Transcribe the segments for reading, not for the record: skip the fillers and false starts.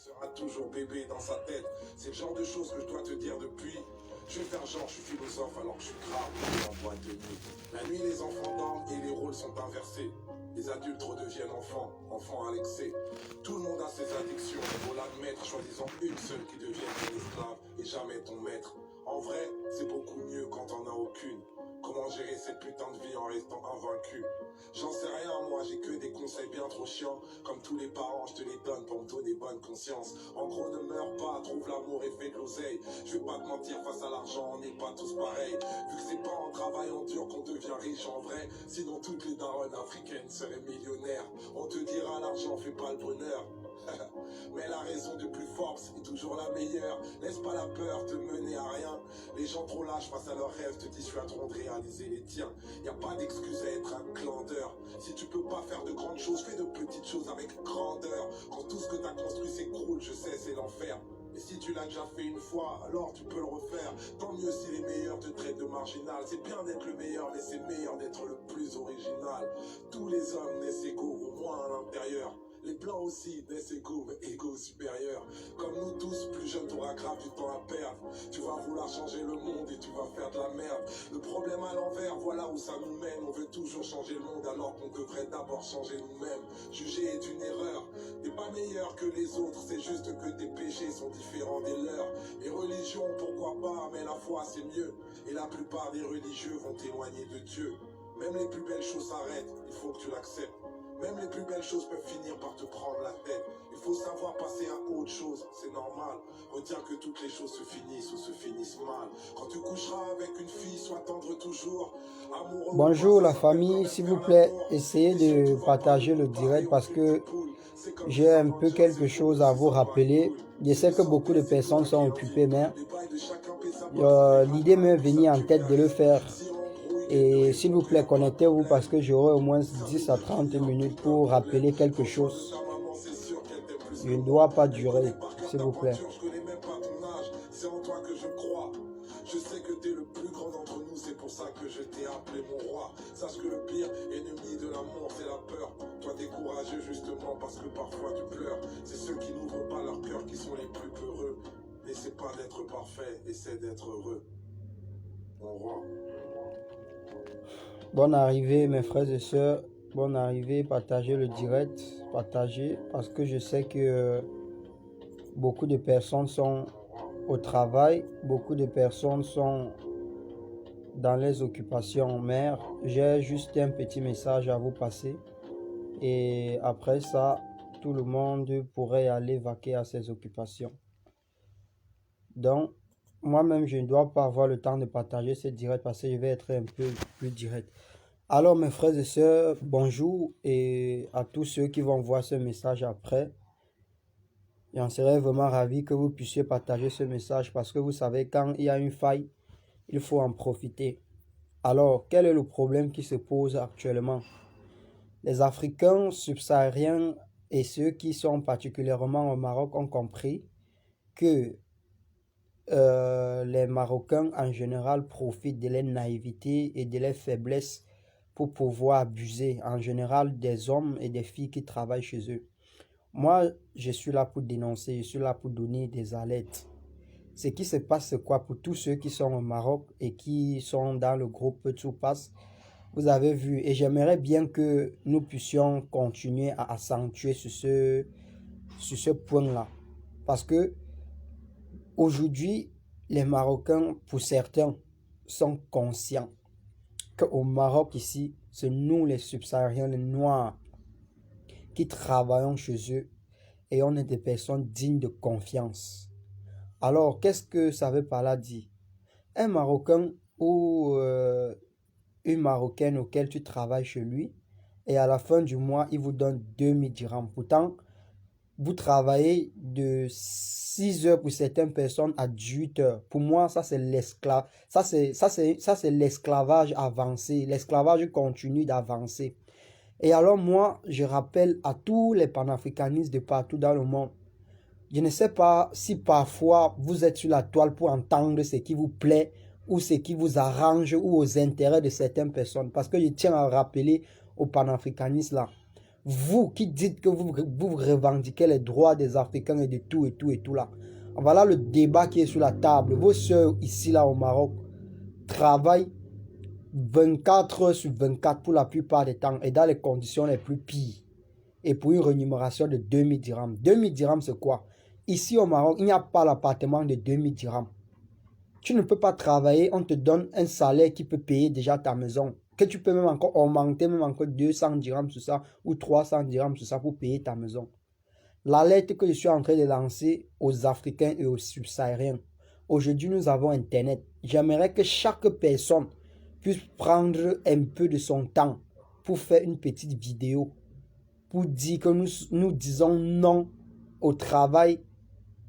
seras toujours bébé dans sa tête. C'est le genre de choses que je dois te dire depuis. Je vais faire genre, je suis philosophe alors que je suis grave en boîte de nuit. La nuit, les enfants dorment et les rôles sont inversés. Les adultes redeviennent enfants, enfants à l'excès. Tout le monde a ses addictions, il faut l'admettre. Choisissant une seule qui devient ton esclave et jamais ton maître. En vrai, c'est beaucoup mieux quand on n'a aucune. Comment gérer cette putain de vie en restant invaincu? J'en sais rien, moi j'ai que des conseils bien trop chiants. Comme tous les parents, je te les donne pour me donner bonne conscience. En gros, ne meurs pas, trouve l'amour et fais de l'oseille. Je vais pas te mentir, face à l'argent, on n'est pas tous pareils. Vu que c'est pas en travaillant dur qu'on devient riche en vrai. Sinon toutes les daronnes africaines seraient millionnaires. On te dira l'argent fait pas le bonheur. Mais la raison de plus force est toujours la meilleure. Laisse pas la peur te mener à rien. Les gens trop lâches face à leurs rêves te dissuaderont de réaliser les tiens. Y a pas d'excuse à être un clandeur. Si tu peux pas faire de grandes choses, fais de petites choses avec grandeur. Quand tout ce que t'as construit s'écroule, je sais c'est l'enfer. Et si tu l'as déjà fait une fois, alors tu peux le refaire. Tant mieux si les meilleurs te traitent de marginal. C'est bien d'être le meilleur, mais c'est meilleur d'être le plus original. Tous les hommes naissent égaux, au moins à l'intérieur. Les blancs aussi naissent égaux, mais égaux supérieurs. Comme nous tous, plus jeune, t'auras grave du temps à perdre. Tu vas vouloir changer le monde et tu vas faire de la merde. Le problème à l'envers, voilà où ça nous mène. On veut toujours changer le monde alors qu'on devrait d'abord changer nous-mêmes. Juger est une erreur. T'es pas meilleur que les autres, c'est juste que tes péchés sont différents des leurs. Les religions, pourquoi pas, mais la foi c'est mieux. Et la plupart des religieux vont t'éloigner de Dieu. Même les plus belles choses s'arrêtent, il faut que tu l'acceptes. Même les plus belles choses peuvent finir par te prendre la tête. Il faut savoir passer à autre chose, c'est normal. Retiens que toutes les choses se finissent ou se finissent mal. Quand tu coucheras avec une fille, sois tendre toujours. Amoureux. Bonjour la famille, s'il vous plaît, essayez de partager le direct parce que j'ai un peu quelque chose à vous rappeler. Je sais que beaucoup de personnes sont occupées, mais l'idée m'est venue en tête de le faire. Et s'il vous plaît, connectez-vous parce que j'aurai au moins 10 à 30 minutes pour rappeler quelque chose. Je ne dois pas durer, s'il vous plaît. C'est en toi que je crois. Je sais que t'es le plus grand d'entre nous, c'est pour ça que je t'ai appelé mon roi. Sache que le pire ennemi de l'amour, c'est la peur. Toi t'es courageux justement parce que parfois tu pleures. C'est ceux qui n'ouvrent pas leur cœur qui sont les plus peureux. N'essaie pas d'être parfait, essaie d'être heureux. Mon roi. Bonne arrivée mes frères et sœurs, bonne arrivée, partagez le direct, partagez parce que je sais que beaucoup de personnes sont au travail, beaucoup de personnes sont dans les occupations mères. J'ai juste un petit message à vous passer et après ça, tout le monde pourrait aller vaquer à ses occupations. Donc, moi-même, je ne dois pas avoir le temps de partager ce direct parce que je vais être un peu plus direct. Alors, mes frères et sœurs, bonjour et à tous ceux qui vont voir ce message après. J'en serais vraiment ravi que vous puissiez partager ce message parce que vous savez, quand il y a une faille, il faut en profiter. Alors, quel est le problème qui se pose actuellement? Les Africains subsahariens et ceux qui sont particulièrement au Maroc ont compris que les Marocains en général profitent de leur naïveté et de leur faiblesse pour pouvoir abuser en général des hommes et des filles qui travaillent chez eux. Moi, je suis là pour dénoncer, je suis là pour donner des alertes. Ce qui se passe, c'est quoi pour tous ceux qui sont au Maroc et qui sont dans le groupe Tsupas? Vous avez vu, et j'aimerais bien que nous puissions continuer à accentuer sur ce point-là. Parce que aujourd'hui, les Marocains, pour certains, sont conscients qu'au Maroc ici, c'est nous les subsahariens, les Noirs, qui travaillons chez eux et on est des personnes dignes de confiance. Alors, qu'est-ce que ça veut par là dire? Un Marocain ou une Marocaine auquel tu travailles chez lui et à la fin du mois, il vous donne 2000 dirhams. Pourtant, vous travaillez de 6 heures pour certaines personnes à 18 heures. Pour moi, ça c'est l'esclavage. Ça c'est l'esclavage avancé. L'esclavage continue d'avancer. Et alors moi, je rappelle à tous les panafricanistes de partout dans le monde, je ne sais pas si parfois vous êtes sur la toile pour entendre ce qui vous plaît ou ce qui vous arrange ou aux intérêts de certaines personnes. Parce que je tiens à rappeler aux panafricanistes là, Vous qui dites que vous revendiquez les droits des Africains et de tout et tout et tout là. Voilà le débat qui est sur la table. Vos soeurs ici là au Maroc travaillent 24 heures sur 24 pour la plupart des temps et dans les conditions les plus pires. Et pour une rémunération de 2000 dirhams. 2000 dirhams c'est quoi? Ici au Maroc, il n'y a pas l'appartement de 2000 dirhams. Tu ne peux pas travailler, on te donne un salaire qui peut payer déjà ta maison. Que tu peux même encore augmenter, même encore 200 dirhams sur ça, ou 300 dirhams sur ça pour payer ta maison. L'alerte que je suis en train de lancer aux Africains et aux subsahariens. Aujourd'hui, nous avons Internet. J'aimerais que chaque personne puisse prendre un peu de son temps pour faire une petite vidéo, pour dire que nous disons non au travail,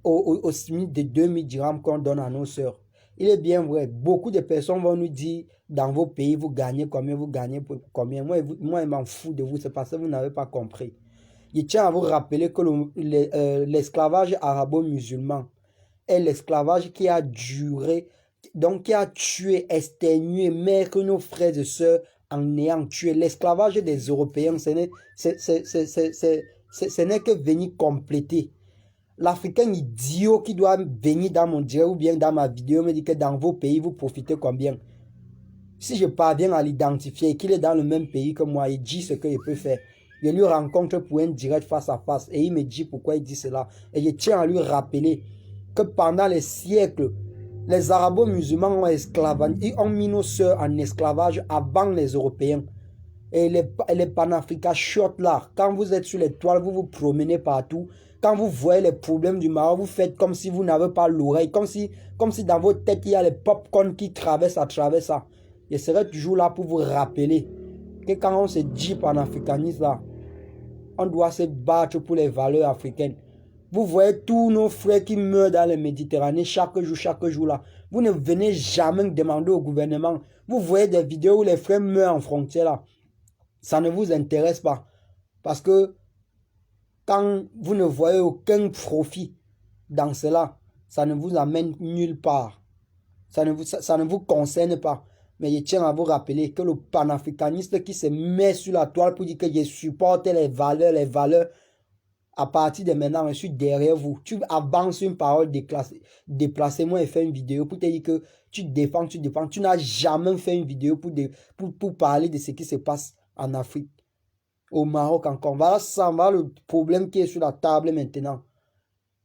au SMIC de 2000 dirhams qu'on donne à nos sœurs. Il est bien vrai, beaucoup de personnes vont nous dire, dans vos pays, vous gagnez combien, vous gagnez combien. Moi, je m'en fous de vous, c'est parce que vous n'avez pas compris. Je tiens à vous rappeler que l'esclavage arabo-musulman est l'esclavage qui a duré, donc qui a tué, exténué, que nos frères et sœurs en ayant tué. L'esclavage des Européens, ce n'est que venir compléter. L'Africain idiot qui doit venir dans mon direct ou bien dans ma vidéo me dit que dans vos pays, vous profitez combien. Si je parviens à l'identifier et qu'il est dans le même pays que moi, il dit ce qu'il peut faire. Je lui rencontre pour un direct face à face et il me dit pourquoi il dit cela. Et je tiens à lui rappeler que pendant les siècles, les arabo-musulmans ont mis nos sœurs en esclavage avant les Européens. Et les panafricains short là, quand vous êtes sur les toiles, vous vous promenez partout. Quand vous voyez les problèmes du Maroc, vous faites comme si vous n'avez pas l'oreille. Comme si dans votre tête, il y a les pop-corn qui traversent à travers ça. Je serai toujours là pour vous rappeler que quand on se dit panafricaniste là, on doit se battre pour les valeurs africaines. Vous voyez tous nos frères qui meurent dans la Méditerranée chaque jour là. Vous ne venez jamais demander au gouvernement. Vous voyez des vidéos où les frères meurent en frontière là. Ça ne vous intéresse pas. Parce que quand vous ne voyez aucun profit dans cela, ça ne vous amène nulle part. Ça ne vous concerne pas. Mais je tiens à vous rappeler que le panafricaniste qui se met sur la toile pour dire que je supporte les valeurs, à partir de maintenant, je suis derrière vous. Tu avances une parole déplacée, moi et fais une vidéo pour te dire que tu défends. Tu n'as jamais fait une vidéo pour parler de ce qui se passe en Afrique. Au Maroc encore. Voilà, ça va le problème qui est sur la table maintenant.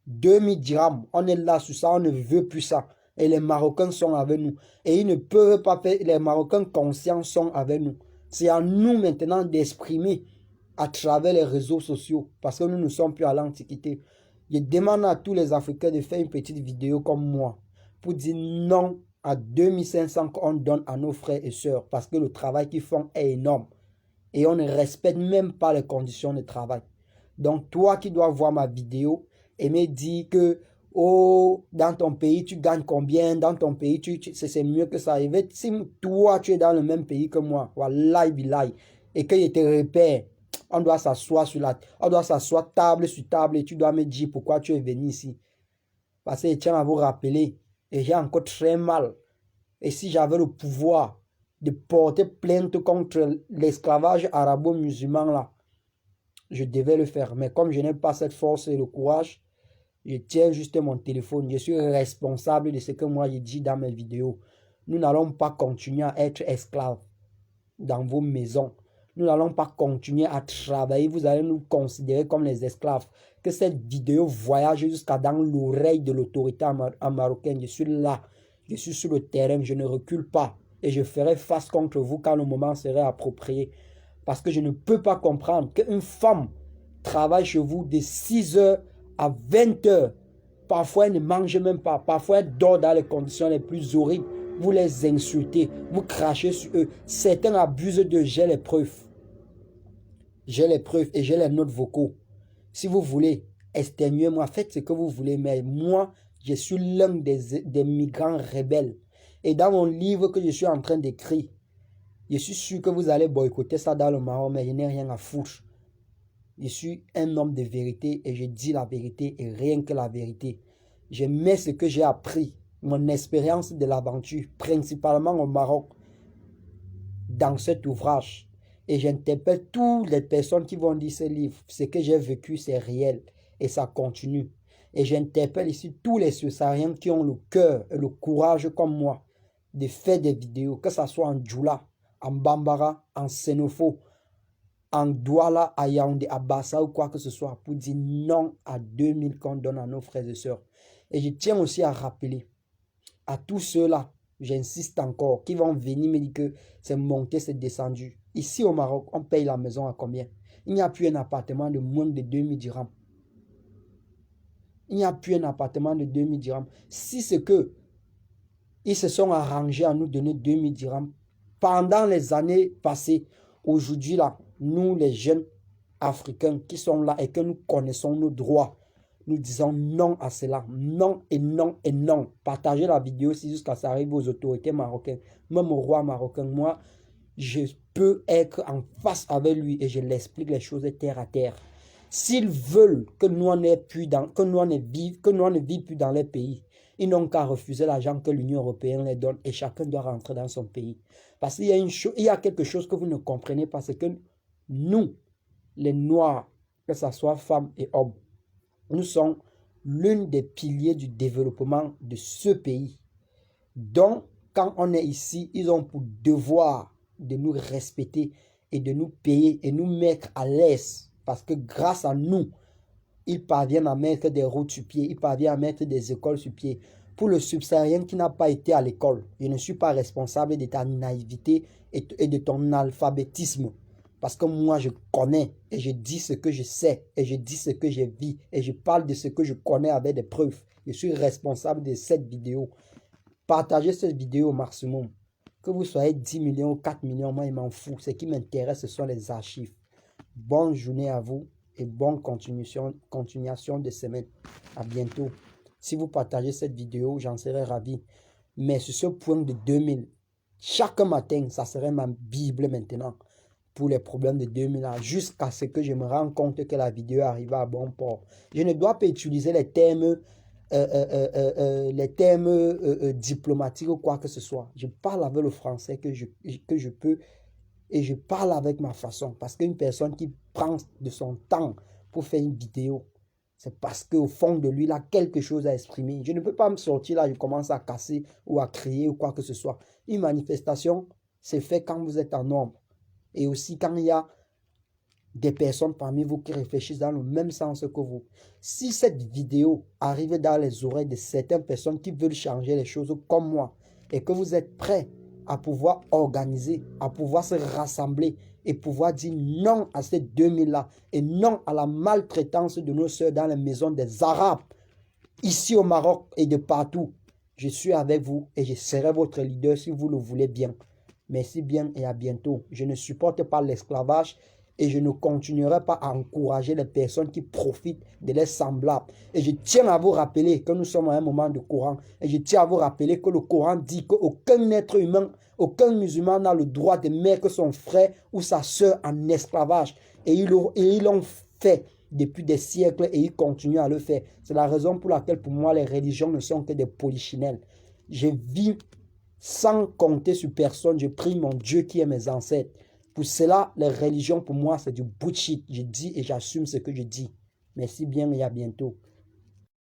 2000 dirhams, on est là sur ça, on ne veut plus ça. Et les Marocains sont avec nous. Et ils ne peuvent pas faire, les Marocains conscients sont avec nous. C'est à nous maintenant d'exprimer à travers les réseaux sociaux. Parce que nous ne sommes plus à l'Antiquité. Je demande à tous les Africains de faire une petite vidéo comme moi. Pour dire non à 2500 qu'on donne à nos frères et sœurs. Parce que le travail qu'ils font est énorme. Et on ne respecte même pas les conditions de travail. Donc toi qui dois voir ma vidéo et me dire que oh, dans ton pays tu gagnes combien, dans ton pays c'est mieux que ça. Et si toi tu es dans le même pays que moi, wallahi billahi, et que je te repère, on doit s'asseoir table sur table et tu dois me dire pourquoi tu es venu ici. Parce que je tiens à vous rappeler, et j'ai encore très mal. Et si j'avais le pouvoir de porter plainte contre l'esclavage arabo-musulman là, je devais le faire. Mais comme je n'ai pas cette force et le courage, je tiens juste mon téléphone. Je suis responsable de ce que moi je dis dans mes vidéos. Nous n'allons pas continuer à être esclaves dans vos maisons. Nous n'allons pas continuer à travailler. Vous allez nous considérer comme les esclaves. Que cette vidéo voyage jusqu'à dans l'oreille de l'autorité marocaine. Je suis là. Je suis sur le terrain. Je ne recule pas. Et je ferai face contre vous quand le moment serait approprié. Parce que je ne peux pas comprendre qu'une femme travaille chez vous de 6 heures à 20 heures. Parfois, elle ne mange même pas. Parfois, elle dort dans les conditions les plus horribles. Vous les insultez. Vous crachez sur eux. Certains abusent d'eux. J'ai les preuves. J'ai les preuves et j'ai les notes vocaux. Si vous voulez exténuer moi, faites ce que vous voulez. Mais moi, je suis l'un des migrants rebelles. Et dans mon livre que je suis en train d'écrire, je suis sûr que vous allez boycotter ça dans le Maroc, mais je n'ai rien à foutre. Je suis un homme de vérité et je dis la vérité et rien que la vérité. Je mets ce que j'ai appris, mon expérience de l'aventure, principalement au Maroc, dans cet ouvrage. Et j'interpelle toutes les personnes qui vont lire ce livre. Ce que j'ai vécu, c'est réel. Et ça continue. Et j'interpelle ici tous les Subsahariens qui ont le cœur et le courage comme moi de faire des vidéos, que ce soit en Djoula, en Bambara, en Sénofo, en Douala, à Yaoundé, à Bassa ou quoi que ce soit, pour dire non à 2000 qu'on donne à nos frères et sœurs. Et je tiens aussi à rappeler à tous ceux-là, j'insiste encore, qui vont venir me dire que c'est monté, c'est descendu. Ici au Maroc, on paye la maison à combien? Il n'y a plus un appartement de moins de 2000 dirhams. Il n'y a plus un appartement de 2000 dirhams. Si c'est que ils se sont arrangés à nous donner 2000 dirhams pendant les années passées, aujourd'hui là, nous les jeunes africains qui sont là et que nous connaissons nos droits, nous disons non à cela, non et non et non. Partagez la vidéo si jusqu'à ça arrive aux autorités marocaines, même au roi marocain. Moi, je peux être en face avec lui et je l'explique les choses terre à terre. S'ils veulent que nous ne vivions plus dans les pays, ils n'ont qu'à refuser l'argent que l'Union européenne les donne et chacun doit rentrer dans son pays. Parce qu'il y a quelque chose que vous ne comprenez pas, c'est que nous, les Noirs, que ce soit femmes et hommes, nous sommes l'une des piliers du développement de ce pays. Donc, quand on est ici, ils ont pour devoir de nous respecter et de nous payer et nous mettre à l'aise. Parce que grâce à nous, ils parviennent à mettre des routes sur pied, ils parviennent à mettre des écoles sur pied. Pour le subsaharien qui n'a pas été à l'école, je ne suis pas responsable de ta naïveté et de ton alphabétisme. Parce que moi, je connais et je dis ce que je sais et je dis ce que j'ai vu et je parle de ce que je connais avec des preuves. Je suis responsable de cette vidéo. Partagez cette vidéo au maximum. Que vous soyez 10 millions ou 4 millions, moi, je m'en fous. Ce qui m'intéresse, ce sont les archives. Bonne journée à vous et bonne continuation de semaine. À bientôt. Si vous partagez cette vidéo, j'en serai ravi. Mais sur ce point de 2000, chaque matin, ça serait ma Bible maintenant pour les problèmes de 2000 ans, jusqu'à ce que je me rende compte que la vidéo arrive à bon port. Je ne dois pas utiliser les termes diplomatiques ou quoi que ce soit. Je parle avec le français que je peux et je parle avec ma façon. Parce qu'une personne qui prend de son temps pour faire une vidéo, c'est parce qu'au fond de lui, il a quelque chose à exprimer. Je ne peux pas me sortir là, je commence à casser ou à crier ou quoi que ce soit. Une manifestation, c'est fait quand vous êtes en nombre. Et aussi quand il y a des personnes parmi vous qui réfléchissent dans le même sens que vous. Si cette vidéo arrive dans les oreilles de certaines personnes qui veulent changer les choses comme moi, et que vous êtes prêts à pouvoir organiser, à pouvoir se rassembler et pouvoir dire non à ces 2000-là et non à la maltraitance de nos soeurs dans les maisons des Arabes, ici au Maroc et de partout, je suis avec vous et je serai votre leader si vous le voulez bien. Merci bien et à bientôt. Je ne supporte pas l'esclavage et je ne continuerai pas à encourager les personnes qui profitent de leurs semblables. Et je tiens à vous rappeler que nous sommes à un moment de Coran. Et je tiens à vous rappeler que le Coran dit qu'aucun être humain, aucun musulman n'a le droit de mettre son frère ou sa soeur en esclavage. Et ils l'ont fait depuis des siècles et ils continuent à le faire. C'est la raison pour laquelle pour moi les religions ne sont que des polichinelles. Je vis sans compter sur personne, je prie mon Dieu qui est mes ancêtres. Pour cela, les religions pour moi c'est du bullshit. Je dis et j'assume ce que je dis. Merci bien et à bientôt.